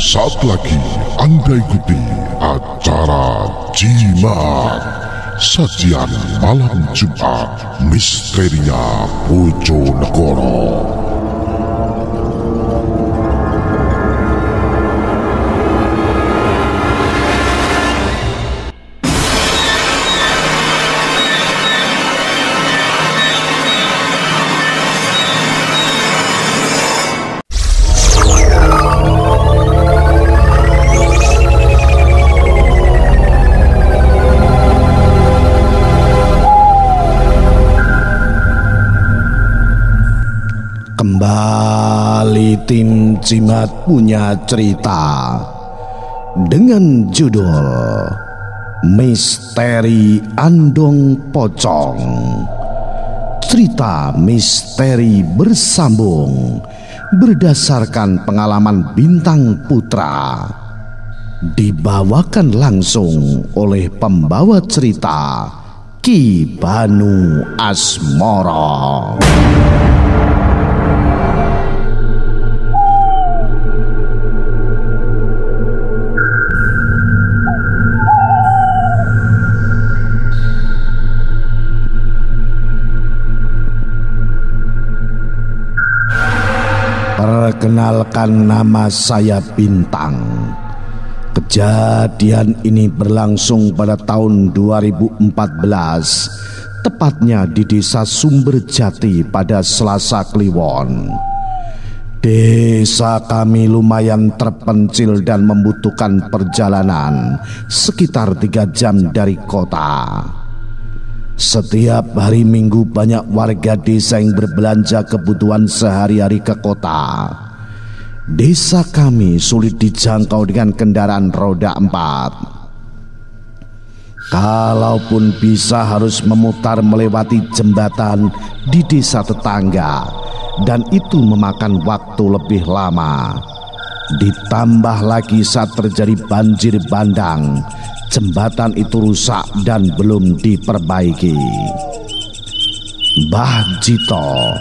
Saat lagi Anda ikuti acara Jimat, sajian malam Jumat Misteria Bojonegoro. Kembali tim Jimat punya cerita dengan judul Misteri Andong Pocong. Cerita misteri bersambung berdasarkan pengalaman Bintang Putra, dibawakan langsung oleh pembawa cerita Ki Banu Asmoro. Perkenalkan, nama saya Bintang. Kejadian ini berlangsung pada tahun 2014, tepatnya di Desa Sumberjati pada Selasa Kliwon. Desa kami lumayan terpencil dan membutuhkan perjalanan sekitar 3 jam dari kota. Setiap hari Minggu banyak warga desa yang berbelanja kebutuhan sehari-hari ke kota. Desa kami sulit dijangkau dengan kendaraan roda 4. Kalaupun bisa harus memutar melewati jembatan di desa tetangga, dan itu memakan waktu lebih lama. Ditambah lagi saat terjadi banjir bandang, jembatan itu rusak dan belum diperbaiki. Mbah Jito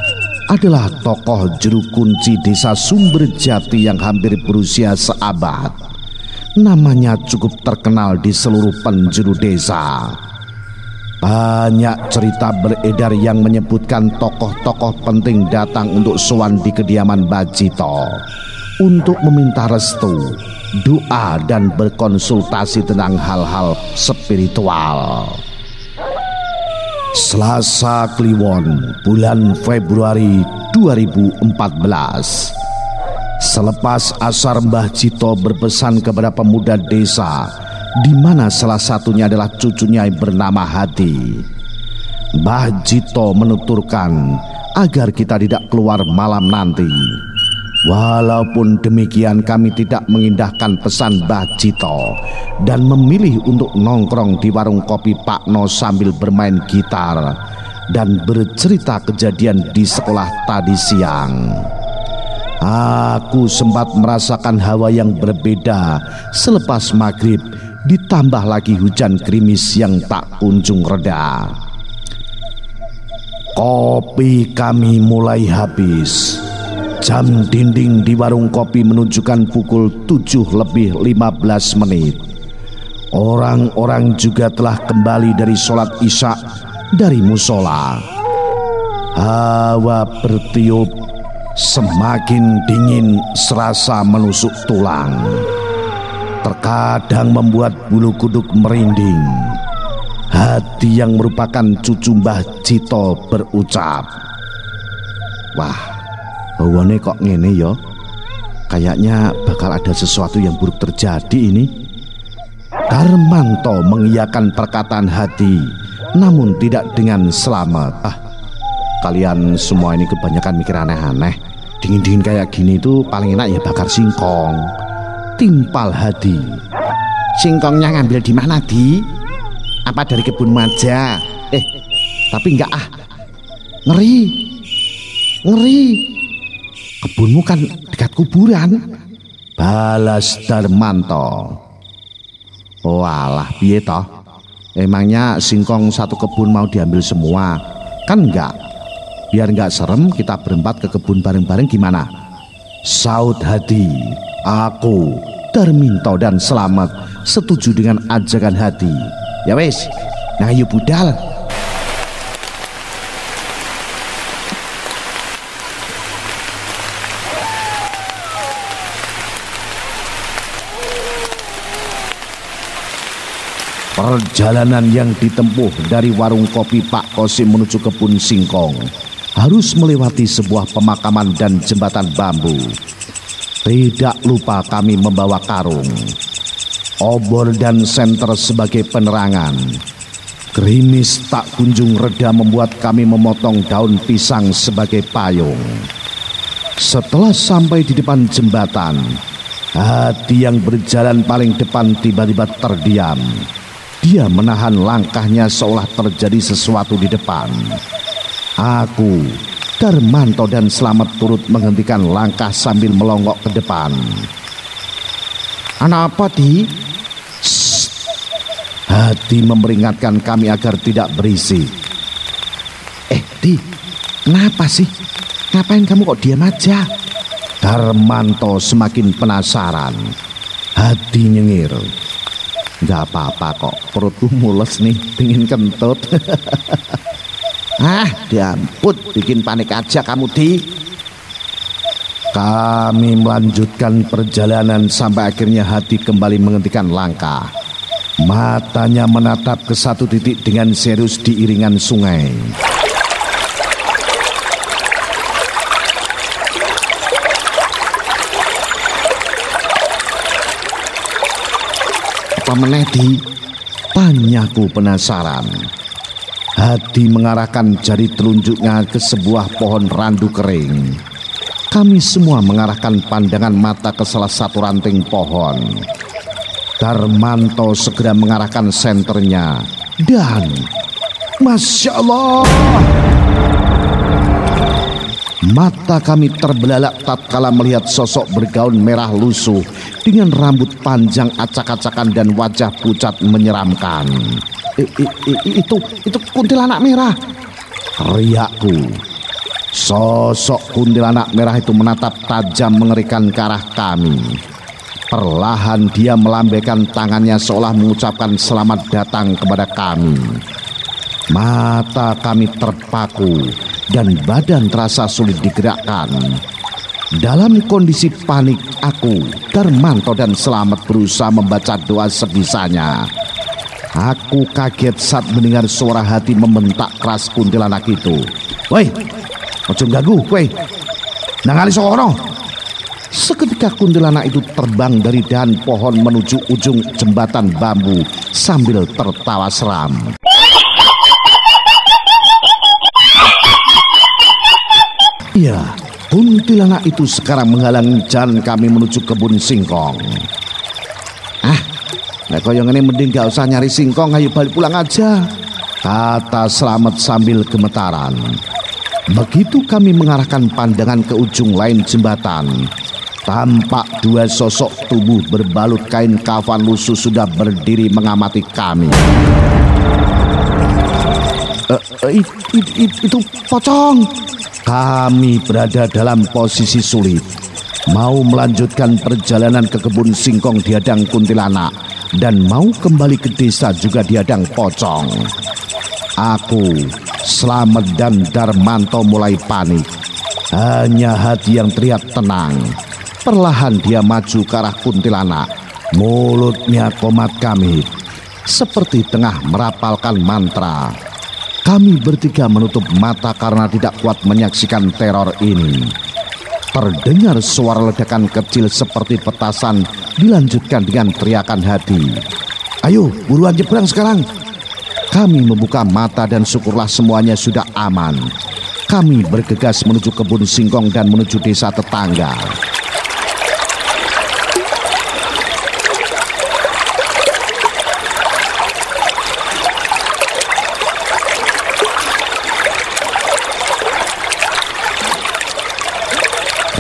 adalah tokoh juru kunci Desa Sumberjati yang hampir berusia seabad. Namanya cukup terkenal di seluruh penjuru desa. Banyak cerita beredar yang menyebutkan tokoh-tokoh penting datang untuk sowan di kediaman Mbah Jito untuk meminta restu, doa, dan berkonsultasi tentang hal-hal spiritual. Selasa Kliwon, bulan Februari 2014. Selepas asar, Mbah Jito berpesan kepada pemuda desa, di mana salah satunya adalah cucunya yang bernama Hadi. Mbah Jito menuturkan agar kita tidak keluar malam nanti. Walaupun demikian, kami tidak mengindahkan pesan Mbah Jito dan memilih untuk nongkrong di warung kopi Pak No sambil bermain gitar dan bercerita kejadian di sekolah tadi siang. Aku sempat merasakan hawa yang berbeda selepas maghrib, ditambah lagi hujan gerimis yang tak kunjung reda. Kopi kami mulai habis. Jam dinding di warung kopi menunjukkan pukul 7:15. Orang-orang juga telah kembali dari sholat isya dari musola. Hawa bertiup, semakin dingin serasa menusuk tulang. Terkadang membuat bulu kuduk merinding. Hadi yang merupakan cucu Mbah Jito berucap, "Wah, hawane kok ngene ya? Kayaknya bakal ada sesuatu yang buruk terjadi ini." Darmanto mengiyakan perkataan Hadi, namun tidak dengan selamat. Kalian semua ini kebanyakan mikir aneh-aneh. Dingin-dingin kayak gini tuh paling enak ya bakar singkong, timpal Hadi. "Singkongnya ngambil di mana, Di? Apa dari kebun aja?" Tapi enggak Ngeri. Kebunmu kan dekat kuburan," balas Darmanto. "Oh alah, piye toh? Emangnya singkong satu kebun mau diambil semua? Kan enggak. Biar enggak serem, kita berempat ke kebun bareng-bareng gimana?" Saud Hadi. "Aku Darminto dan Slamet setuju dengan ajakan Hadi. Ya wes, nah ayo budal. Perjalanan yang ditempuh dari warung kopi Pak Kosim menuju kebun singkong harus melewati sebuah pemakaman dan jembatan bambu. Tidak lupa kami membawa karung, obor dan senter sebagai penerangan. Gerimis tak kunjung reda membuat kami memotong daun pisang sebagai payung. Setelah sampai di depan jembatan, Hadi yang berjalan paling depan tiba-tiba terdiam. Dia menahan langkahnya seolah terjadi sesuatu di depan. Aku, Darmanto dan Slamet turut menghentikan langkah sambil melongok ke depan. "Anak apa, Di?" Hadi memperingatkan kami agar tidak berisik. Di, kenapa sih? Ngapain kamu kok diam aja?" Darmanto semakin penasaran. Hadi nyengir. "Gak apa-apa kok, perutku mules nih, pingin kentut." Diampun, bikin panik aja kamu, Di. Kami melanjutkan perjalanan sampai akhirnya Hadi kembali menghentikan langkah. Matanya menatap ke satu titik dengan serius di iringan sungai. "Apa meneh, Di?" tanyaku penasaran. Hadi mengarahkan jari telunjuknya ke sebuah pohon randu kering. Kami semua mengarahkan pandangan mata ke salah satu ranting pohon. Darmanto segera mengarahkan senternya dan Masya Allah, mata kami terbelalak tatkala melihat sosok bergaun merah lusuh dengan rambut panjang acak-acakan dan wajah pucat menyeramkan. Itu kuntilanak merah, teriakku. Sosok kuntilanak merah itu menatap tajam mengerikan ke arah kami. Perlahan dia melambaikan tangannya seolah mengucapkan selamat datang kepada kami. Mata kami terpaku dan badan terasa sulit digerakkan. Dalam kondisi panik, aku, Darmanto dan Slamet berusaha membaca doa sebisanya. Aku kaget saat mendengar suara Hadi membentak keras kuntilanak itu. "Woi, ojo ganggu, woi. Nangali sokoro." Seketika kuntilanak itu terbang dari dahan pohon menuju ujung jembatan bambu sambil tertawa seram. Ya, kuntilanak itu sekarang menghalangi jalan kami menuju kebun singkong. "Nek koyo ngene mending gak usah nyari singkong, ayo balik pulang aja," kata Slamet sambil gemetaran. Begitu kami mengarahkan pandangan ke ujung lain jembatan, tampak dua sosok tubuh berbalut kain kafan lusuh sudah berdiri mengamati kami. Itu pocong. Kami berada dalam posisi sulit. Mau melanjutkan perjalanan ke kebun singkong dihadang kuntilanak, dan mau kembali ke desa juga dihadang pocong. Aku, Slamet dan Darmanto mulai panik. Hanya Hadi yang terlihat tenang. Perlahan dia maju ke arah kuntilanak. Mulutnya komat kamit, seperti tengah merapalkan mantra. Kami bertiga menutup mata karena tidak kuat menyaksikan teror ini. Terdengar suara ledakan kecil seperti petasan, dilanjutkan dengan teriakan Hadi. "Ayo, buruan nyebrang sekarang." Kami membuka mata dan syukurlah semuanya sudah aman. Kami bergegas menuju kebun singkong dan menuju desa tetangga.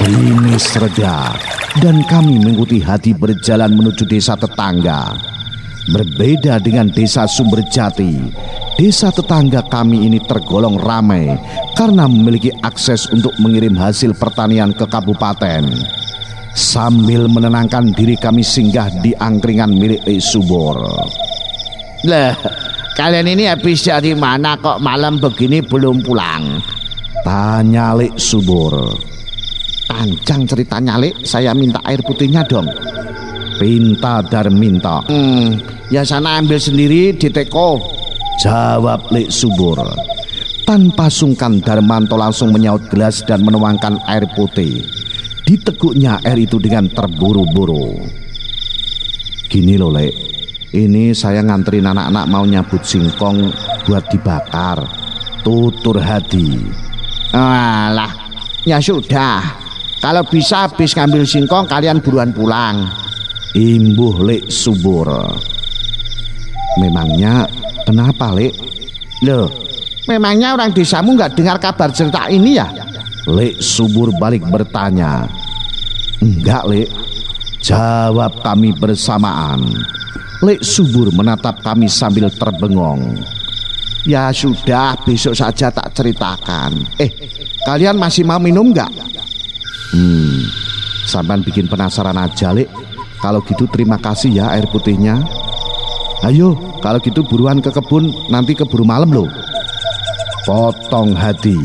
Gerimis reda dan kami mengikuti Hadi berjalan menuju desa tetangga. Berbeda dengan desa Sumberjati, desa tetangga kami ini tergolong ramai karena memiliki akses untuk mengirim hasil pertanian ke kabupaten. Sambil menenangkan diri kami singgah di angkringan milik Lek Subur. Lah, kalian ini habis dari mana kok malam begini belum pulang? Tanya Lek Subur. Panjang ceritanya, Lek. Saya minta air putihnya dong. Pinta Darminto. Ya sana ambil sendiri di teko. Jawab Lek Subur. Tanpa sungkan Darmanto langsung menyaut gelas dan menuangkan air putih. Diteguknya air itu dengan terburu-buru. Gini loh Lek, ini saya nganterin anak-anak mau nyabut singkong buat dibakar. Tutur Hadi. Alah, ya sudah. Kalau bisa habis ngambil singkong kalian buruan pulang. Imbuh Lek Subur. Memangnya kenapa Lek? Loh, memangnya orang desamu nggak dengar kabar cerita ini ya? Lek Subur balik bertanya. Enggak Lek, jawab kami bersamaan. Lek Subur menatap kami sambil terbengong. Ya sudah, besok saja tak ceritakan. Kalian masih mau minum nggak? Sampai bikin penasaran aja Lek. Kalau gitu terima kasih ya air putihnya. Ayo, kalau gitu buruan ke kebun, nanti keburu malam loh. Potong Hadi.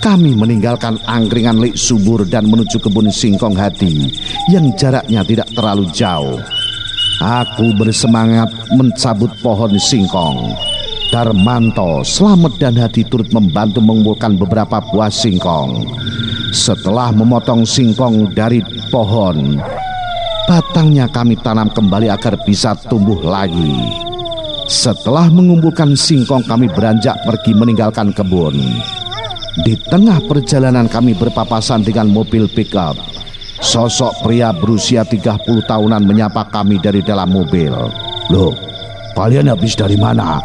Kami meninggalkan angkringan Lek Subur dan menuju kebun singkong Hadi yang jaraknya tidak terlalu jauh. Aku bersemangat mencabut pohon singkong. Darmanto, Slamet dan Hadi turut membantu mengumpulkan beberapa buah singkong. Setelah memotong singkong dari pohon, batangnya kami tanam kembali agar bisa tumbuh lagi. Setelah mengumpulkan singkong, kami beranjak pergi meninggalkan kebun. Di tengah perjalanan kami berpapasan dengan mobil pickup. Sosok pria berusia 30 tahunan menyapa kami dari dalam mobil. Loh, kalian habis dari mana?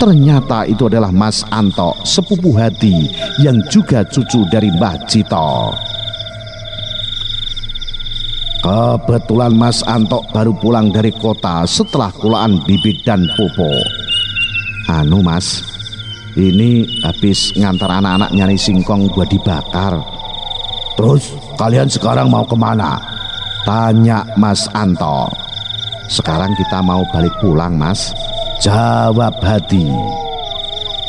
Ternyata itu adalah Mas Anto, sepupu Hadi yang juga cucu dari Mbah Cito. Kebetulan Mas Anto baru pulang dari kota setelah kulaan bibit dan pupuk. Anu Mas, ini habis ngantar anak-anak nyari singkong buat dibakar. Terus kalian sekarang mau kemana? Tanya Mas Anto. Sekarang kita mau balik pulang Mas, jawab Hadi.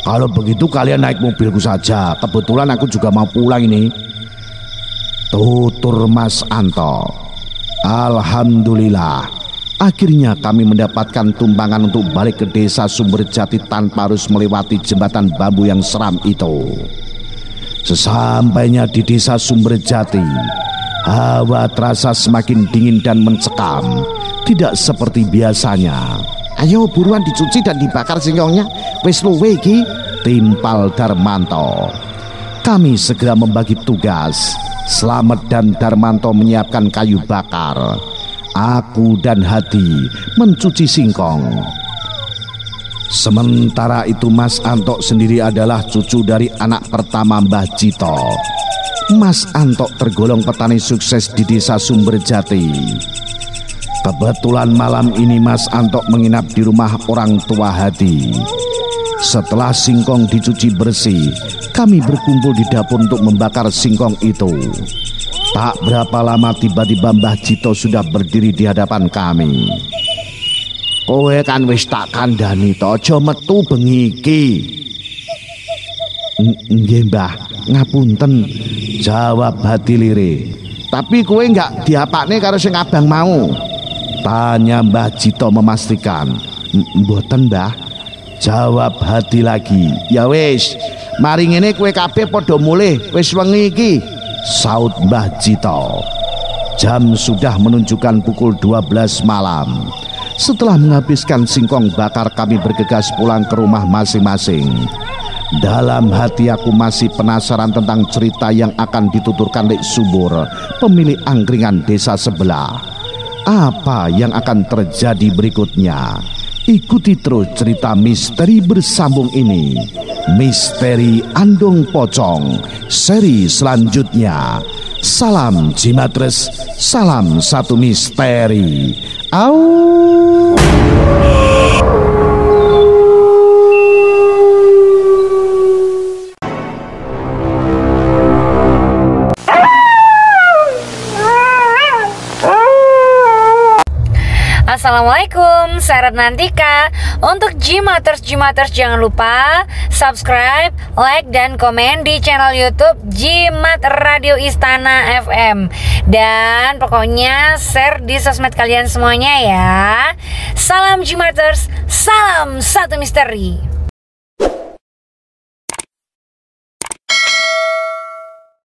Kalau begitu kalian naik mobilku saja. Kebetulan aku juga mau pulang ini, tutur Mas Anto. Alhamdulillah, akhirnya kami mendapatkan tumpangan untuk balik ke desa Sumberjati tanpa harus melewati jembatan bambu yang seram itu. Sesampainya di desa Sumberjati, hawa terasa semakin dingin dan mencekam, tidak seperti biasanya. Ayo buruan dicuci dan dibakar singkongnya. Wis luwe iki, timpal Darmanto. Kami segera membagi tugas. Slamet dan Darmanto menyiapkan kayu bakar. Aku dan Hadi mencuci singkong. Sementara itu Mas Anto sendiri adalah cucu dari anak pertama Mbah Cito. Mas Anto tergolong petani sukses di desa Sumberjati. Kebetulan malam ini Mas Anto menginap di rumah orang tua Hadi. Setelah singkong dicuci bersih, kami berkumpul di dapur untuk membakar singkong itu. Tak berapa lama tiba-tiba Mbah Cito sudah berdiri di hadapan kami. Kowe kan wis tak kandhani to, aja metu bengi iki. Nggih Mbah, ngapunten, jawab Hadi lirih. Tapi kowe enggak diapakne karo sing abang mau? Tanya Mbah Cito memastikan. Mboten Mbah, jawab Hadi lagi. Ya wis, mari ngene kowe kabeh padha mulih, wis wengi iki, saut Mbah Cito. Jam sudah menunjukkan pukul 12 malam. Setelah menghabiskan singkong bakar, kami bergegas pulang ke rumah masing-masing. Dalam hati aku masih penasaran tentang cerita yang akan dituturkan Lek Subur, pemilik angkringan desa sebelah. Apa yang akan terjadi berikutnya? Ikuti terus cerita misteri bersambung ini. Misteri Andong Pocong, seri selanjutnya. Salam Jimatres, salam satu misteri. Au. Assalamualaikum, saya Ratnantika. Untuk Jimaters jangan lupa subscribe, like, dan komen di channel YouTube Jimat Radio Istana FM. Dan pokoknya share di sosmed kalian semuanya ya. Salam Jimaters, salam satu misteri.